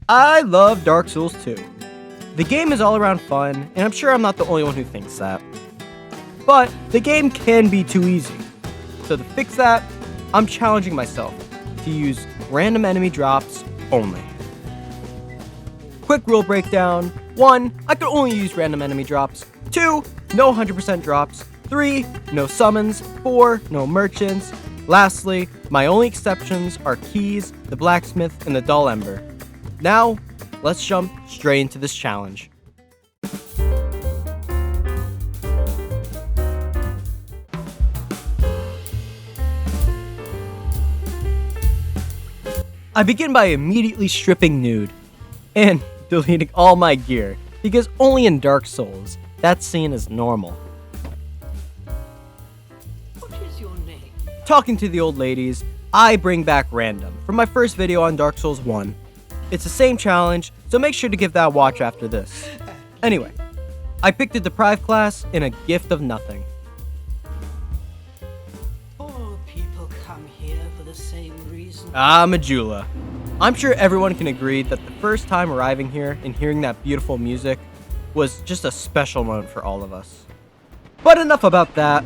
I love Dark Souls 2. The game is all around fun, and I'm sure I'm not the only one who thinks that. But the game can be too easy. So to fix that, I'm challenging myself to use random enemy drops only. Quick rule breakdown. 1. I can only use random enemy drops. 2. No 100% drops. 3. No summons. 4. No merchants. Lastly, my only exceptions are keys, the blacksmith, and the dull ember. Now, let's jump straight into this challenge. I begin by immediately stripping nude and deleting all my gear, because only in Dark Souls, that's seen as normal. What is your name? Talking to the old ladies, I bring back random from my first video on Dark Souls 1. It's the same challenge, so make sure to give that a watch after this. Anyway, I picked a deprived class in a gift of nothing. All people come here for the same reason. Majula. I'm sure everyone can agree that the first time arriving here and hearing that beautiful music was just a special moment for all of us. But enough about that.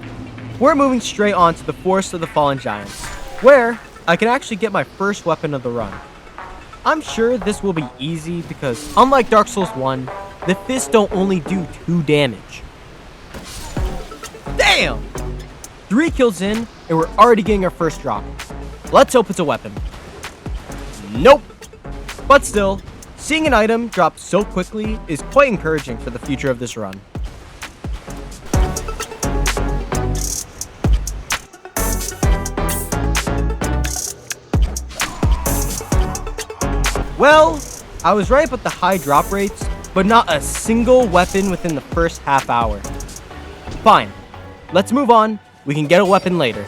We're moving straight on to the Forest of the Fallen Giants, where I can actually get my first weapon of the run. I'm sure this will be easy because, unlike Dark Souls 1, the fists don't only do 2 damage. Damn! 3 kills in, and we're already getting our first drop. Let's hope it's a weapon. Nope! But still, seeing an item drop so quickly is quite encouraging for the future of this run. Well, I was right about the high drop rates, but not a single weapon within the first half hour. Fine, let's move on. We can get a weapon later.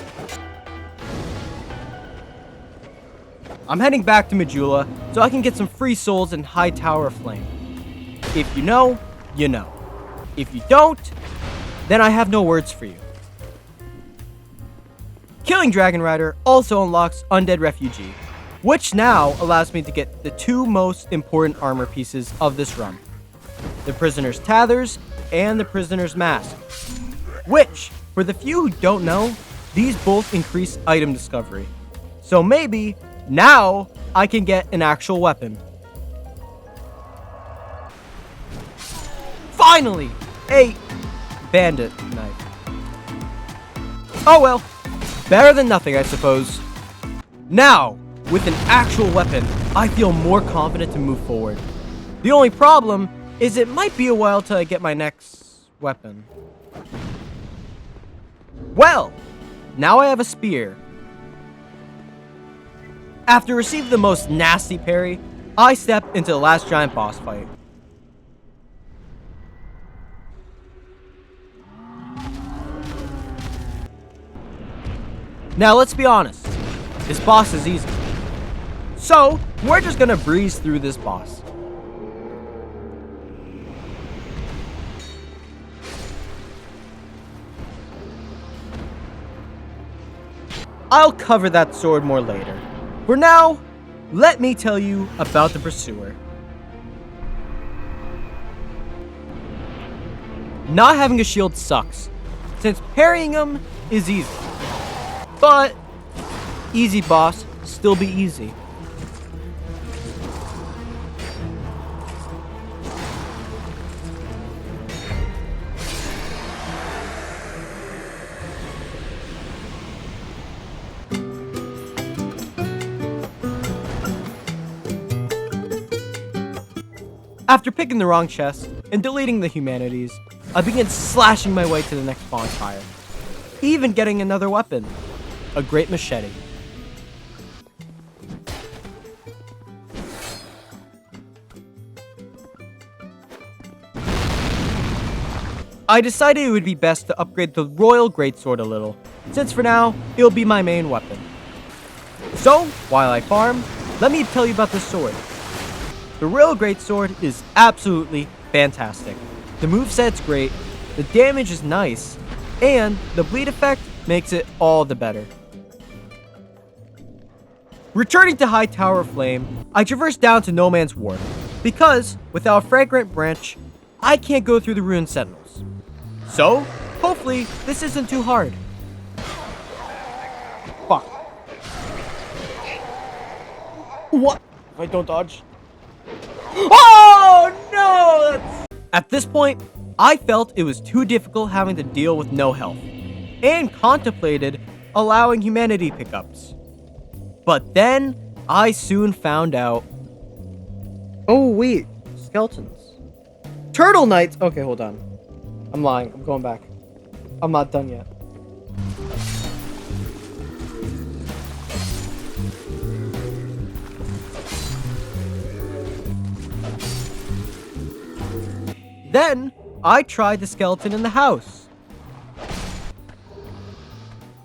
I'm heading back to Majula so I can get some free souls in High Tower of Flame. If you know, you know. If you don't, then I have no words for you. Killing Dragon Rider also unlocks Undead Refugee, which now allows me to get the 2 most important armor pieces of this run. The Prisoner's Tathers and the Prisoner's Mask. Which, for the few who don't know, these both increase item discovery. So maybe, now, I can get an actual weapon. Finally! A bandit knife. Oh well, better than nothing I suppose. Now, with an actual weapon, I feel more confident to move forward. The only problem is it might be a while till I get my next weapon. Well, now I have a spear. After receiving the most nasty parry, I step into the last giant boss fight. Now let's be honest, this boss is easy. So, we're just gonna breeze through this boss. I'll cover that sword more later. For now, let me tell you about the Pursuer. Not having a shield sucks, since parrying him is easy. But, easy boss, still be easy. After picking the wrong chest and deleting the humanities, I begin slashing my way to the next bonfire, even getting another weapon, a great machete. I decided it would be best to upgrade the Royal Greatsword a little, since for now, it'll be my main weapon. So, while I farm, let me tell you about this sword. The Royal Greatsword is absolutely fantastic. The moveset's great, the damage is nice, and the bleed effect makes it all the better. Returning to High Tower of Flame, I traverse down to No Man's Ward, because without a fragrant branch, I can't go through the ruined sentinels. So, hopefully, this isn't too hard. Fuck. What? If I don't dodge? Oh no! At this point, I felt it was too difficult having to deal with no health, and contemplated allowing humanity pickups. But then, I soon found out... Oh wait, skeletons. Turtle Knights! Okay, hold on. I'm lying, I'm going back. I'm not done yet. Then, I tried the skeleton in the house,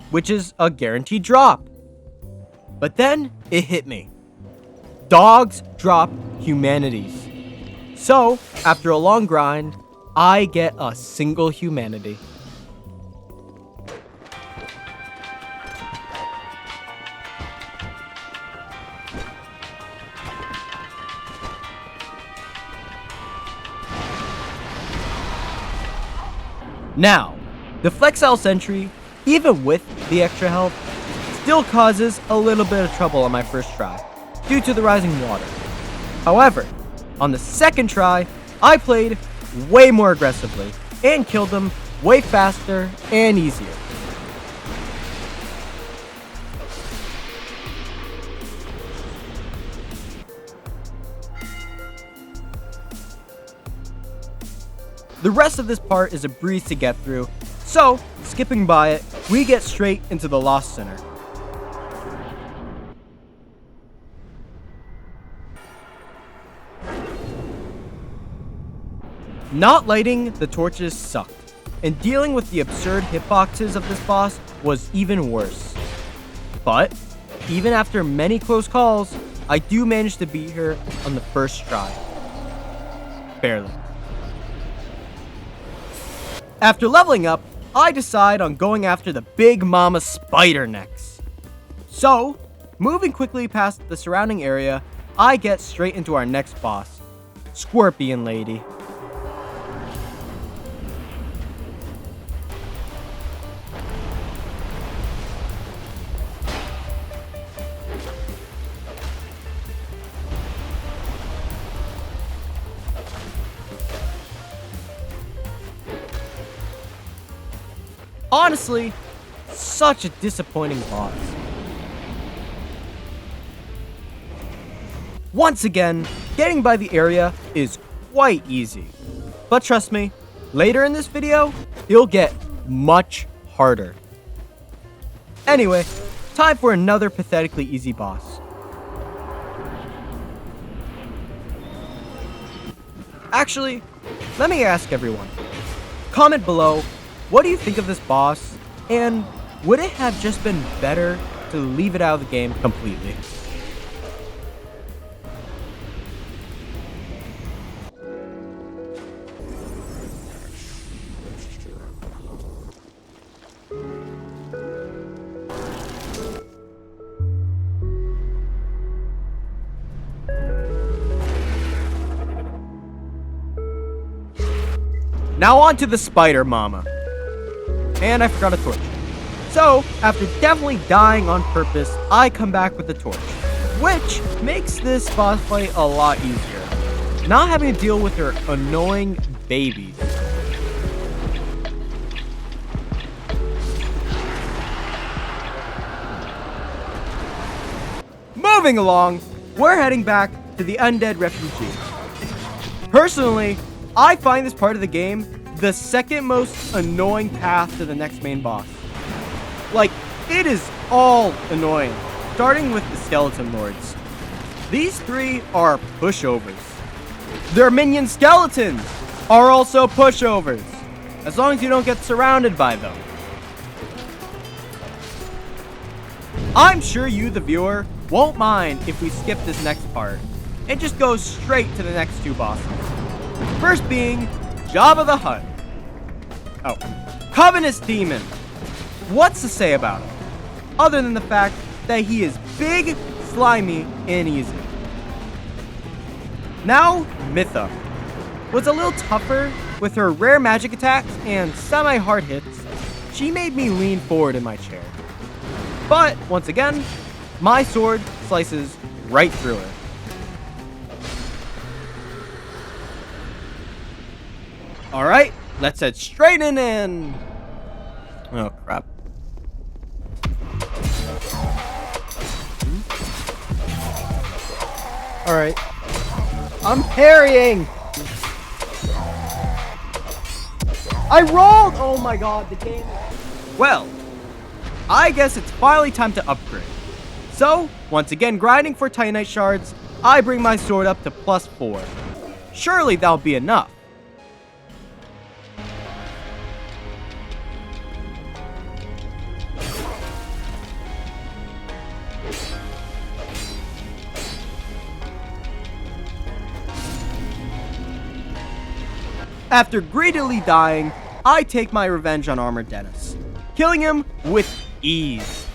which is a guaranteed drop. But then, it hit me. Dogs drop humanities. So, after a long grind, I get a single humanity. Now, the Flexile Sentry, even with the extra health, still causes a little bit of trouble on my first try, due to the rising water. However, on the second try, I played way more aggressively, and killed them way faster and easier. The rest of this part is a breeze to get through, so, skipping by it, we get straight into the Lost Center. Not lighting the torches sucked, and dealing with the absurd hitboxes of this boss was even worse. But, even after many close calls, I do manage to beat her on the first try. Barely. After leveling up, I decide on going after the Big Mama Spider next. So, moving quickly past the surrounding area, I get straight into our next boss, Scorpion Lady. Honestly, such a disappointing boss. Once again, getting by the area is quite easy. But trust me, later in this video, it'll get much harder. Anyway, time for another pathetically easy boss. Actually, let me ask everyone. Comment below, what do you think of this boss? And would it have just been better to leave it out of the game completely? Now on to the Spider Mama. And I forgot a torch. So, after definitely dying on purpose, I come back with the torch, which makes this boss fight a lot easier, not having to deal with her annoying babies. Moving along, we're heading back to the Undead Refugee. Personally, I find this part of the game the second most annoying path to the next main boss. Like, it is all annoying, starting with the Skeleton Lords. These three are pushovers. Their minion skeletons are also pushovers, as long as you don't get surrounded by them. I'm sure you, the viewer, won't mind if we skip this next part and just go straight to the next two bosses. First being Jabba the Hutt. Oh, Covenant's Demon. What's to say about him? Other than the fact that he is big, slimy and easy. Now, Mytha was a little tougher with her rare magic attacks and semi-hard hits. She made me lean forward in my chair. But, once again, my sword slices right through her. Alright, let's head straight in and... oh crap. Alright. I'm parrying! I rolled! Oh my god, the game... well, I guess it's finally time to upgrade. So, once again grinding for Titanite shards, I bring my sword up to +4. Surely that'll be enough. After greedily dying, I take my revenge on Armored Dennis, killing him with ease.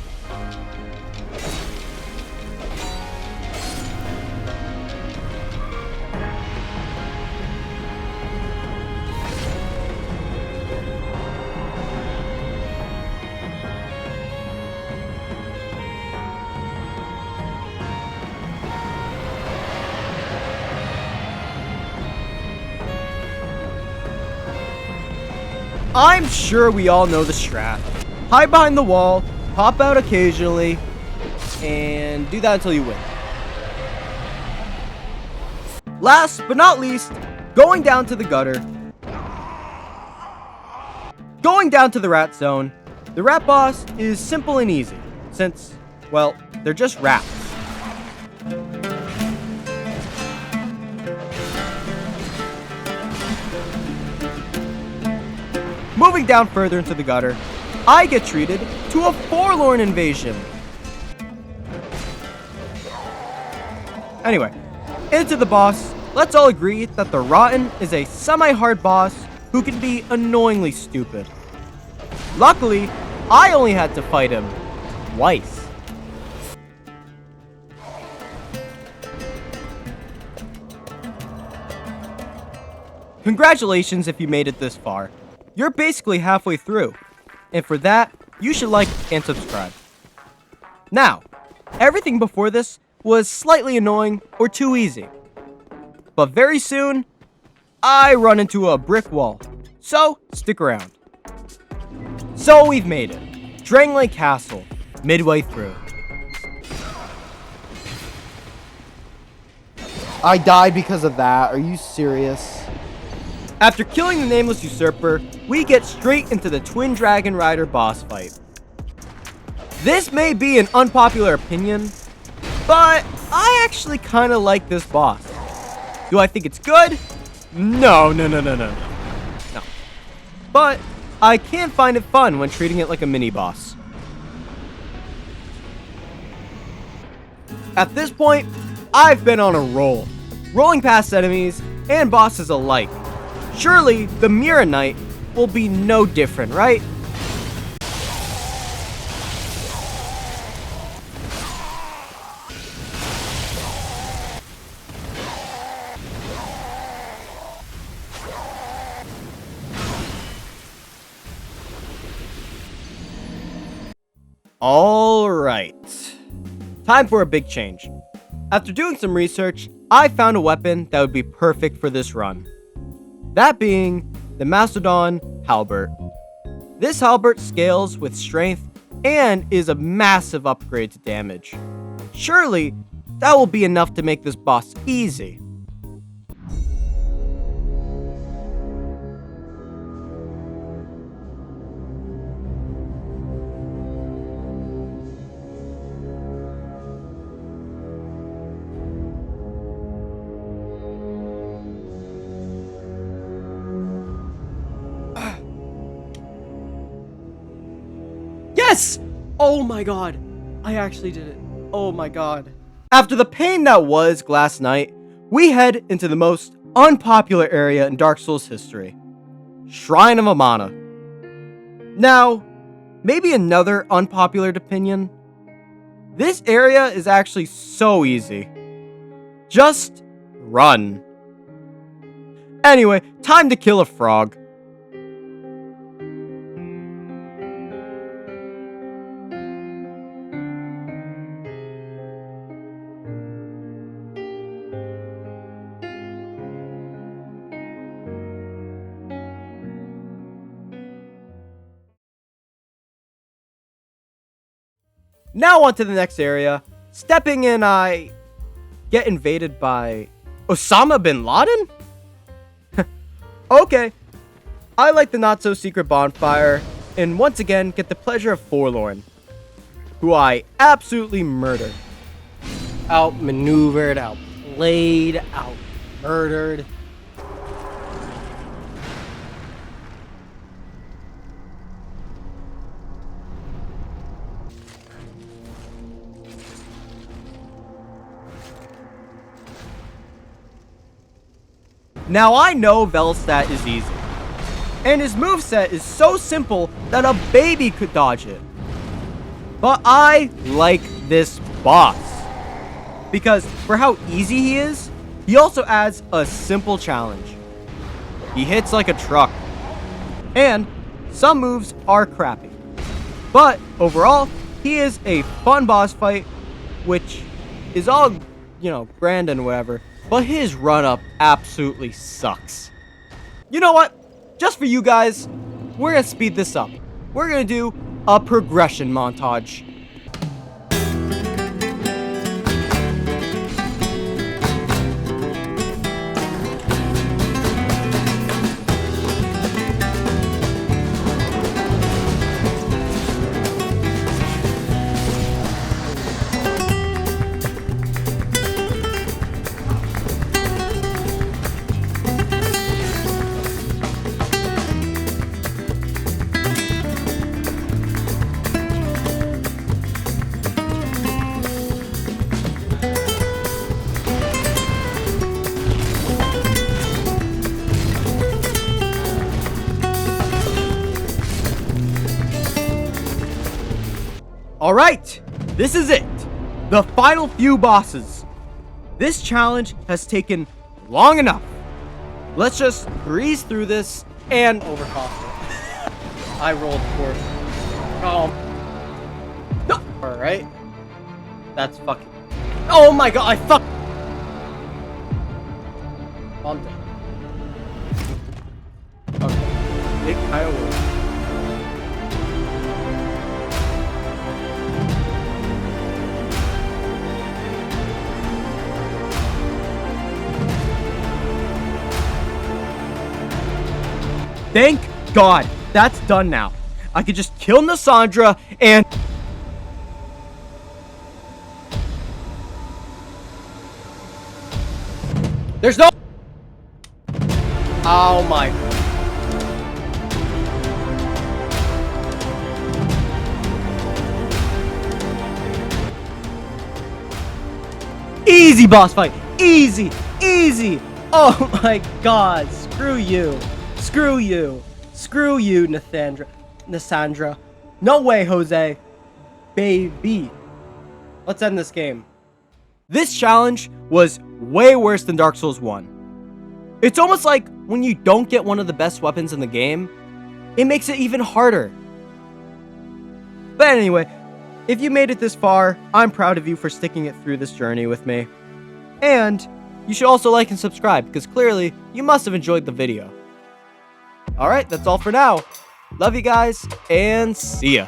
I'm sure we all know the strat. Hide behind the wall, pop out occasionally, and do that until you win. Last but not least, going down to the gutter. Going down to the rat zone. The rat boss is simple and easy, since, well, they're just rats. Moving down further into the gutter, I get treated to a forlorn invasion. Anyway, into the boss. Let's all agree that the Rotten is a semi-hard boss who can be annoyingly stupid. Luckily, I only had to fight him twice. Congratulations if you made it this far. You're basically halfway through, and for that, you should like and subscribe. Now, everything before this was slightly annoying or too easy. But very soon, I run into a brick wall, so stick around. So we've made it. Drangleic Castle, midway through. I died because of that, are you serious? After killing the Nameless Usurper, we get straight into the Twin Dragon Rider boss fight. This may be an unpopular opinion, but I actually kinda like this boss. Do I think it's good? No. But I can find it fun when treating it like a mini-boss. At this point, I've been on a roll, rolling past enemies and bosses alike. Surely, the Mira Knight will be no different, right? Alright. Time for a big change. After doing some research, I found a weapon that would be perfect for this run. That being the Mastodon Halbert. This Halbert scales with strength and is a massive upgrade to damage. Surely, that will be enough to make this boss easy. Yes! Oh my god. I actually did it. Oh my god. After the pain that was Glass Knight, we head into the most unpopular area in Dark Souls history. Shrine of Amana. Now, maybe another unpopular opinion, This area is actually so easy. Just run. Anyway, time to kill a frog. Now on to the next area. Stepping in, I get invaded by Osama bin Laden? Okay. I like the not-so-secret bonfire, and once again get the pleasure of Forlorn, who I absolutely murdered. Outmaneuvered, outplayed, outmurdered. Now I know Velstadt is easy, and his moveset is so simple that a baby could dodge it. But I like this boss, because for how easy he is, he also adds a simple challenge. He hits like a truck, and some moves are crappy. But overall, he is a fun boss fight, which is all, grand and whatever. But his run-up absolutely sucks. You know what? Just for you guys, we're gonna speed this up. We're gonna do a progression montage. Alright, this is it. The final few bosses. This challenge has taken long enough. Let's just breeze through this and overcome it. I rolled for no. Alright. That's fucking. Oh my god, I fuck. I'm dead. Okay. It kind of works. Thank God, that's done now. I could just kill Nassandra and... There's no... Oh my... Easy boss fight! Easy! Easy! Oh my god, screw you. Screw you. Screw you, Nassandra. No way, Jose. Baby. Let's end this game. This challenge was way worse than Dark Souls 1. It's almost like when you don't get one of the best weapons in the game, it makes it even harder. But anyway, if you made it this far, I'm proud of you for sticking it through this journey with me. And you should also like and subscribe, because clearly you must have enjoyed the video. Alright, that's all for now. Love you guys, and see ya.